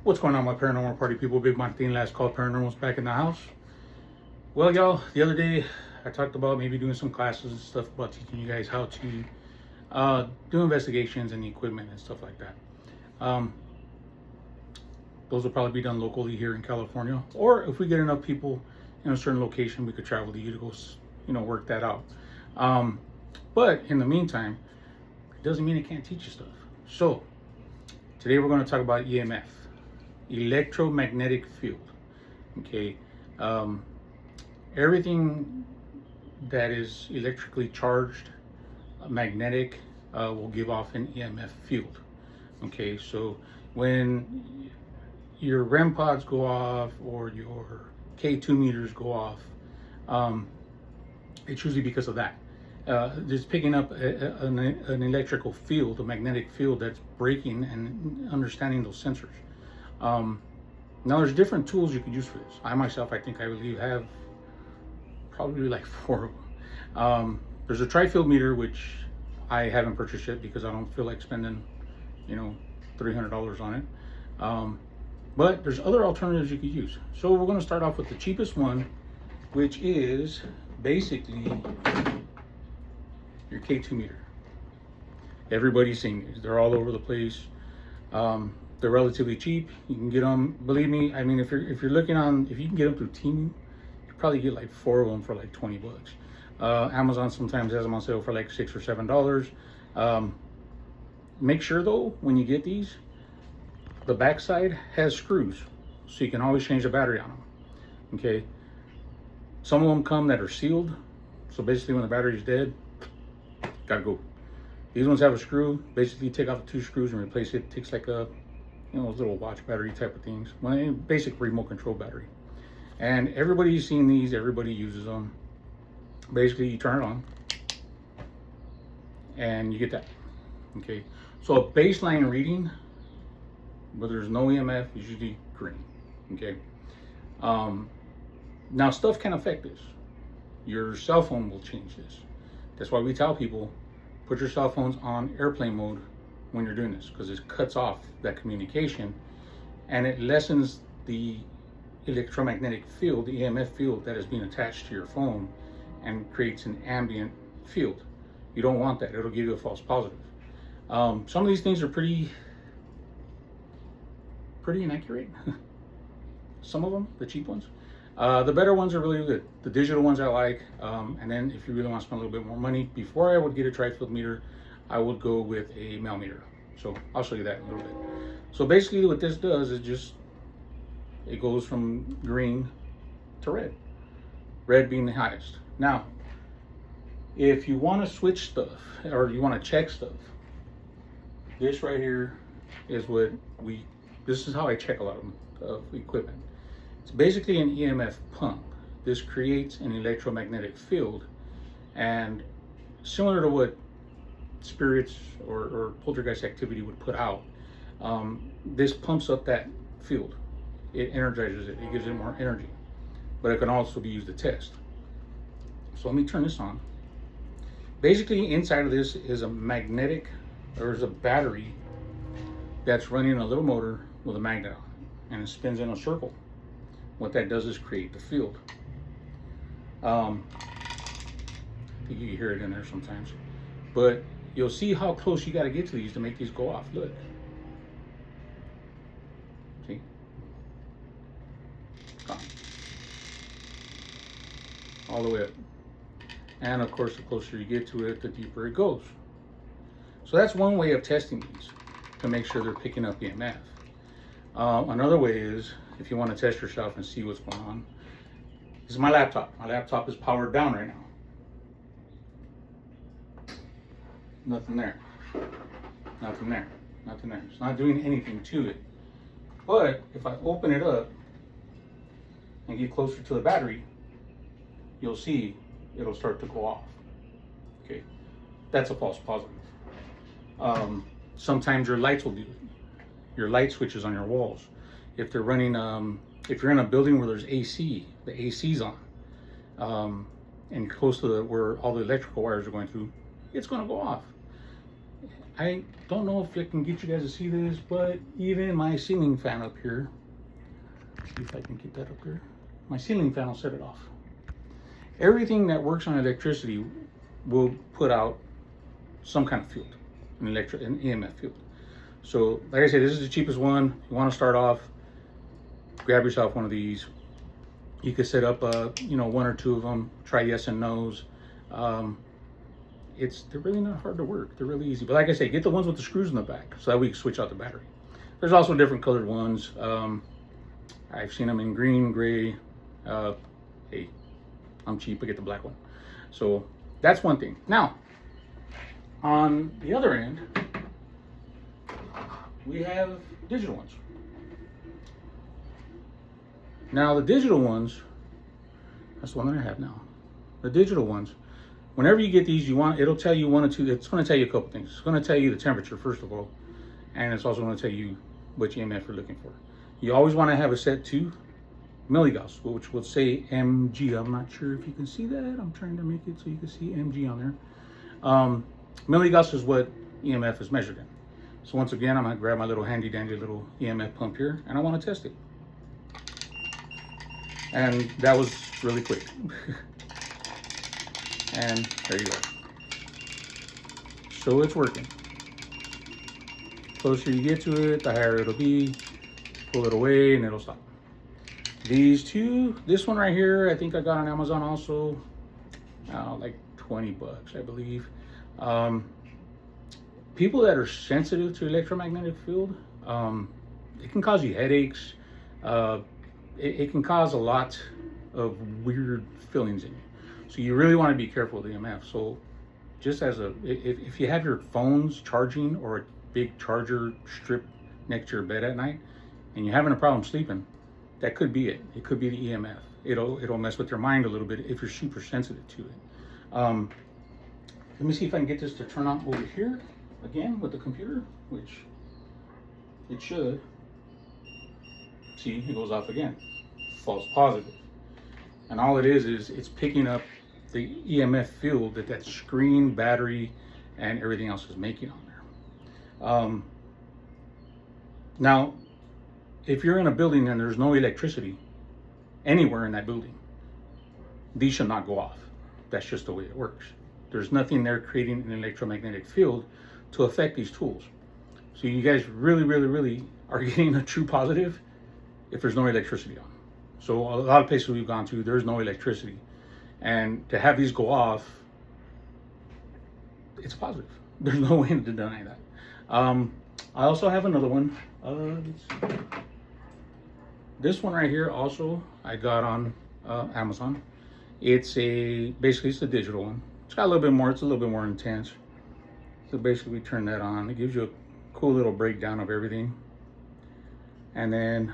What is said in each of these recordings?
What's going on, my paranormal party people? Big Martin, Last Call Paranormal's back in the house. Well, y'all, the other day I talked about maybe doing some classes and stuff about teaching you guys how to do investigations and equipment and stuff like that. Those will probably be done locally here in California, or if we get enough people in a certain location, we could travel to you to go, work that out. But in the meantime, it doesn't mean I can't teach you stuff. So today we're going to talk about EMF, electromagnetic field. Okay, everything that is electrically charged, magnetic, will give off an EMF field. Okay, so when your REM pods go off or your K2 meters go off, it's usually because of that. Just picking up an electrical field, a magnetic field that's breaking and understanding those sensors. Now there's different tools you could use for this. I believe have probably like 4 of them. There's a tri-field meter, which I haven't purchased yet because I don't feel like spending, $300 on it. But there's other alternatives you could use. So we're going to start off with the cheapest one, which is basically your K2 meter. Everybody's seen these. They're all over the place. They're relatively cheap. You can get them, believe me. I mean, if you're looking on, if you can get them through Temu, you probably get like 4 of them for like 20 bucks. Amazon sometimes has them on sale for like $6 or $7. Make sure though, when you get these, the backside has screws, so you can always change the battery on them. Okay. Some of them come that are sealed, so basically when the battery is dead, gotta go. These ones have a screw. Basically, take off the 2 screws and replace it. It takes like a, those little watch battery type of things. Well, basic remote control battery. And everybody's seen these. Everybody uses them. Basically, you turn it on, and you get that. Okay. So a baseline reading, but there's no EMF, is usually green. Okay. Now stuff can affect this. Your cell phone will change this. That's why we tell people, put your cell phones on airplane mode when you're doing this, because it cuts off that communication and it lessens the electromagnetic field, the EMF field that is being attached to your phone, and creates an ambient field. You don't want that. It'll give you a false positive. Some of these things are pretty inaccurate. Some of them, the cheap ones. The better ones are really good. The digital ones I like. And then if you really want to spend a little bit more money, before I would get a tri-field meter, I would go with a male meter. So I'll show you that in a little bit. So basically what this does is it goes from green to red. Red being the highest. Now, if you want to switch stuff, or you want to check stuff, this right here is this is how I check a lot of equipment. It's basically an EMF pump. This creates an electromagnetic field, and similar to what spirits or poltergeist activity would put out, this pumps up that field. It energizes it. It gives it more energy, but it can also be used to test. So let me turn this on. Basically, inside of this is a battery that's running a little motor with a magnet on it, and it spins in a circle. What that does is create the field. I think you can hear it in there sometimes, but you'll see how close you got to get to these to make these go off. Look, see, gone all the way up. And of course, the closer you get to it, the deeper it goes. So that's one way of testing these, to make sure they're picking up EMF. Another way is, if you want to test yourself and see what's going on, this is my laptop. My laptop is powered down right now. Nothing there. Nothing there. Nothing there. It's not doing anything to it. But if I open it up and get closer to the battery, you'll see it'll start to go off. Okay, that's a false positive. Sometimes your lights will do it. Your light switches on your walls. If they're running, if you're in a building where there's AC, the AC's on, and close to where all the electrical wires are going through, it's going to go off. I don't know if I can get you guys to see this, but even my ceiling fan up here, see if I can get that up here. My ceiling fan will set it off. Everything that works on electricity will put out some kind of field, an EMF field. So like I said, this is the cheapest one. You want to start off, grab yourself one of these. You could set up one or two of them, try yes and no's. They're really not hard to work. They're really easy. But like I say, get the ones with the screws in the back so that we can switch out the battery. There's also different colored ones. I've seen them in green, gray. Hey, I'm cheap, I get the black one. So that's one thing. Now, on the other end, we have digital ones. Now the digital ones, that's the one that I have now. The digital ones, whenever you get these, it'll tell you one or two, it's going to tell you a couple things. It's going to tell you the temperature, first of all, and it's also going to tell you which EMF you're looking for. You always want to have it set to milligauss, which will say mg. I'm not sure if you can see that. I'm trying to make it so you can see mg on there. Milligauss is what EMF is measured in. So once again, I'm going to grab my little handy dandy little EMF pump here, and I want to test it. And that was really quick. And there you go. So it's working. Closer you get to it, the higher it'll be. Pull it away and it'll stop. These two, this one right here, I think I got on Amazon also, like 20 bucks, I believe. People that are sensitive to electromagnetic field, it can cause you headaches. It can cause a lot of weird feelings in you. So you really want to be careful with EMF. So just as if you have your phones charging or a big charger strip next to your bed at night and you're having a problem sleeping, that could be it. It could be the EMF. It'll mess with your mind a little bit if you're super sensitive to it. Let me see if I can get this to turn on over here again with the computer, which it should. See, it goes off again. False positive. And all it is it's picking up the EMF field that screen, battery, and everything else is making on there. Now, if you're in a building and there's no electricity anywhere in that building, these should not go off. That's just the way it works. There's nothing there creating an electromagnetic field to affect these tools. So you guys really, really, really are getting a true positive if there's no electricity on. So a lot of places we've gone to, there's no electricity. And to have these go off, it's positive. There's no way to deny that. I also have another one. This one right here also I got on Amazon. It's basically it's the digital one. It's got a little bit more, it's a little bit more intense. So basically we turn that on. It gives you a cool little breakdown of everything. And then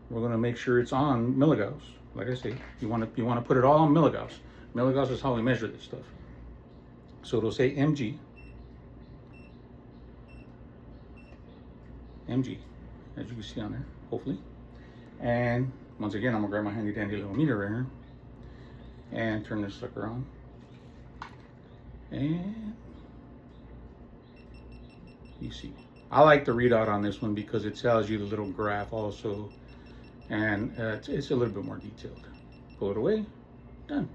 we're gonna make sure it's on milligauss. Like I say, you wanna put it all on milligauss. Milligauss is how we measure this stuff. So it'll say mg. mg, as you can see on there, hopefully. And once again, I'm gonna grab my handy dandy little meter right here and turn this sucker on. And you see, I like the readout on this one because it tells you the little graph also, and it's a little bit more detailed. Pull it away, done.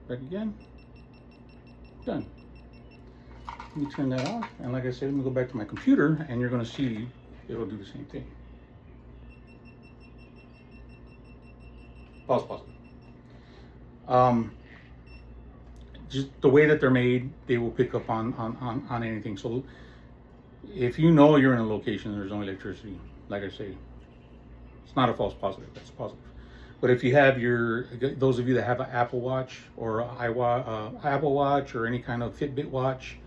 Back again, done. Let me turn that off, and like I said, let me go back to my computer, and you're gonna see it'll do the same thing. False positive. Just the way that they're made, they will pick up on anything. So if you know you're in a location and there's no electricity, like I say, it's not a false positive, that's positive. But if you have those of you that have an Apple Watch or Apple Watch or any kind of Fitbit watch,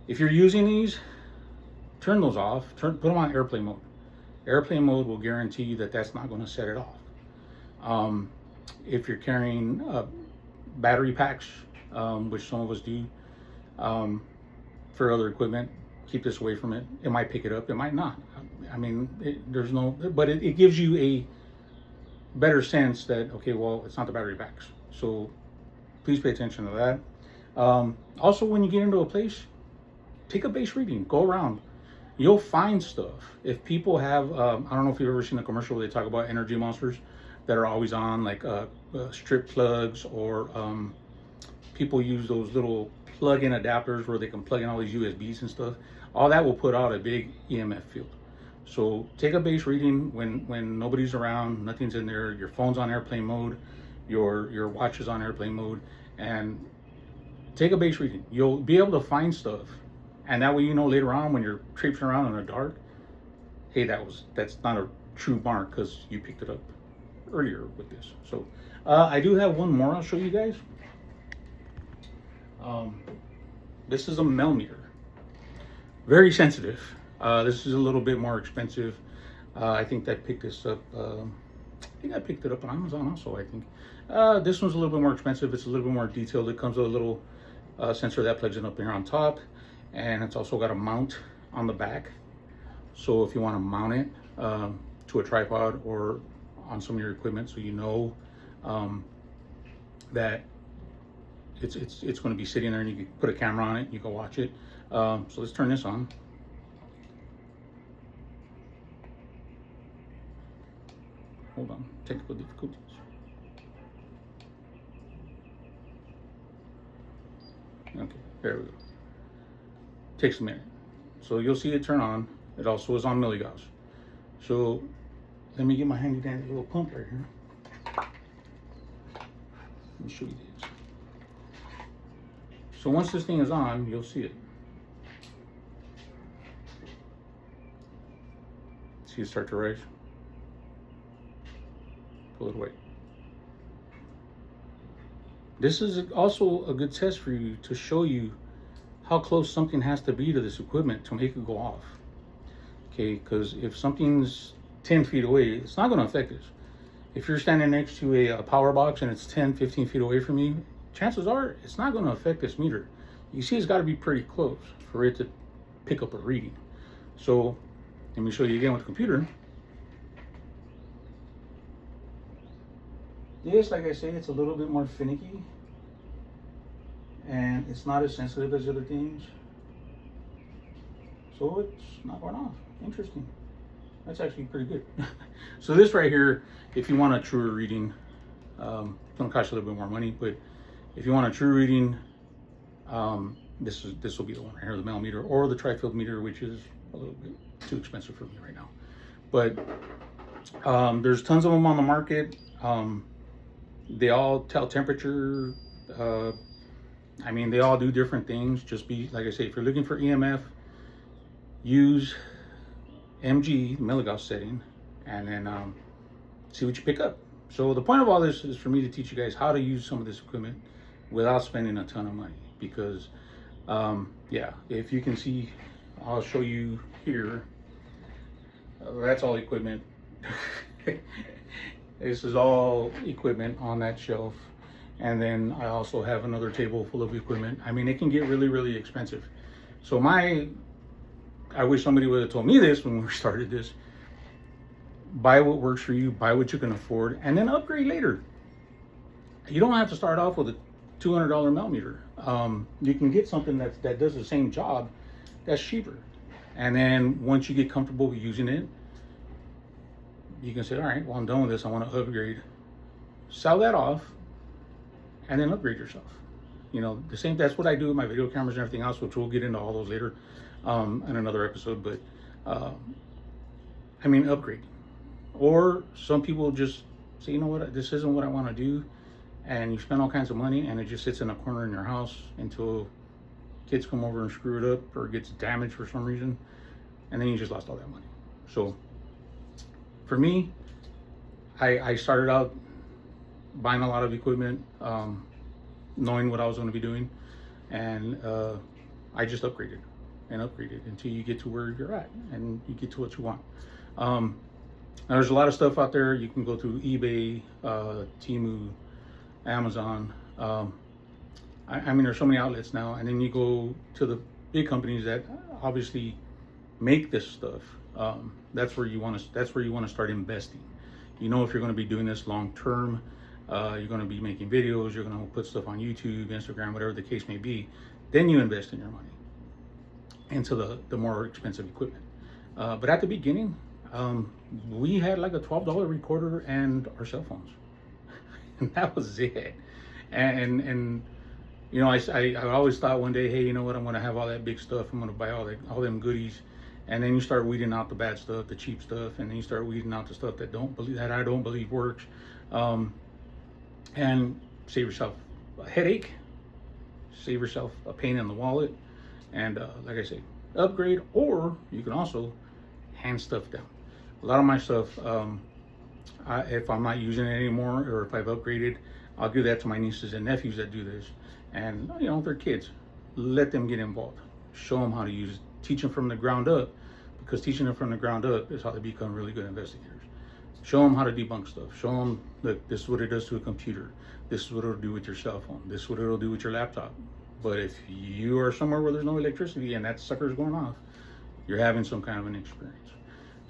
if you're using these, turn those off, put them on airplane mode. Airplane mode will guarantee you that that's not going to set it off. If you're carrying battery packs, which some of us do, for other equipment, keep this away from it. It might pick it up, it might not. I mean, but it gives you a better sense that, okay, well, it's not the battery packs. So please pay attention to that. Also, when you get into a place, take a base reading, go around. You'll find stuff. If people have, I don't know if you've ever seen a commercial where they talk about energy monsters that are always on, like strip plugs, or people use those little plug-in adapters where they can plug in all these USBs and stuff. All that will put out a big EMF field. So take a base reading when nobody's around, nothing's in there, your phone's on airplane mode, your watch is on airplane mode, and take a base reading. You'll be able to find stuff, and that way you know later on when you're traipsing around in the dark, hey, that's not a true mark because you picked it up earlier with this. So I do have one more I'll show you guys. This is a Mel meter, very sensitive. This is a little bit more expensive. I think I picked this up. I think I picked it up on Amazon also. I think this one's a little bit more expensive. It's a little bit more detailed. It comes with a little sensor that plugs in up here on top, and it's also got a mount on the back. So if you want to mount it to a tripod or on some of your equipment, so you know that it's going to be sitting there, and you can put a camera on it, you can watch it. So let's turn this on. Hold on, technical difficulties. Okay, there we go. Takes a minute. So you'll see it turn on. It also is on milligauss. So let me get my handy dandy little pump right here. Let me show you this. So once this thing is on, you'll see it. See it start to rise. Pull it away. This is also a good test for you to show you how close something has to be to this equipment to make it go off. Okay, because if something's 10 feet away, it's not going to affect this. If you're standing next to a power box and it's 10, 15 feet away from you, chances are it's not going to affect this meter. You see, it's got to be pretty close for it to pick up a reading. So let me show you again with the computer. This, like I say, it's a little bit more finicky, and it's not as sensitive as other things. So it's not going off. Interesting. That's actually pretty good. So this right here, if you want a truer reading, it's gonna cost you a little bit more money, but if you want a true reading, this will be the one right here, the Mel meter, or the tri-field meter, which is a little bit too expensive for me right now. But there's tons of them on the market. They all tell temperature. I mean, they all do different things. Just be, like I say, if you're looking for EMF, use MG, milligauss setting, and then see what you pick up. So the point of all this is for me to teach you guys how to use some of this equipment without spending a ton of money. Because, yeah, if you can see, I'll show you here. That's all equipment. This is all equipment on that shelf. And then I also have another table full of equipment. I mean, it can get really, really expensive. So I wish somebody would have told me this when we started this. Buy what works for you, buy what you can afford, and then upgrade later. You don't have to start off with a $200 Mel meter. You can get something that does the same job that's cheaper. And then once you get comfortable with using it, you can say, all right, well, I'm done with this, I want to upgrade. Sell that off and then upgrade yourself. You know, that's what I do with my video cameras and everything else, which we'll get into all those later in another episode. But I mean, upgrade. Or some people just say, you know what, this isn't what I want to do, and you spend all kinds of money and it just sits in a corner in your house until kids come over and screw it up or it gets damaged for some reason, and then you just lost all that money. So for me, I started out buying a lot of equipment, knowing what I was going to be doing, and I just upgraded and upgraded until you get to where you're at and you get to what you want. Now there's a lot of stuff out there. You can go through eBay, Temu, Amazon. I mean, there's so many outlets now, and then you go to the big companies that obviously make this stuff. That's where you want to start investing. You know, if you're going to be doing this long term, you're going to be making videos, you're going to put stuff on YouTube, Instagram, whatever the case may be, then you invest in your money. into the more expensive equipment. But at the beginning, we had like a $12 recorder and our cell phones. And that was it. And you know, I always thought one day, hey, you know what, I'm gonna have all that big stuff, I'm gonna buy all them goodies. And then you start weeding out the bad stuff, the cheap stuff, and then you start weeding out the stuff that I don't believe works. And save yourself a headache, save yourself a pain in the wallet, and like I say, upgrade, or you can also hand stuff down. A lot of my stuff, if I'm not using it anymore, or if I've upgraded, I'll give that to my nieces and nephews that do this. And you know, they're kids. Let them get involved. Show them how to use it. Teach them from the ground up, because teaching them from the ground up is how they become really good investigators. Show them how to debunk stuff. Show them, look, this is what it does to a computer. This is what it'll do with your cell phone. This is what it'll do with your laptop. But if you are somewhere where there's no electricity and that sucker's going off, you're having some kind of an experience.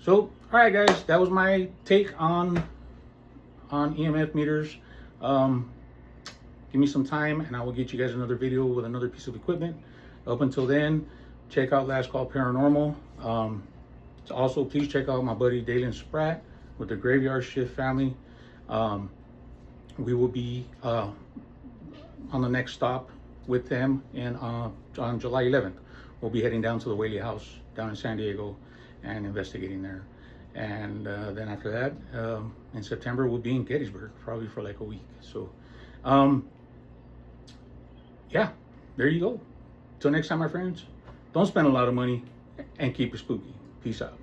So, all right, guys, that was my take on EMF meters. Give me some time and I will get you guys another video with another piece of equipment. Up until then, check out Last Call Paranormal. Also, please check out my buddy Dalen Spratt with the Graveyard Shift family. We will be on the next stop with them on July 11th. We'll be heading down to the Whaley House down in San Diego and investigating there. And then after that, in September, we'll be in Gettysburg, probably for like a week. So, yeah, there you go. Till next time, my friends, don't spend a lot of money and keep it spooky. Peace out.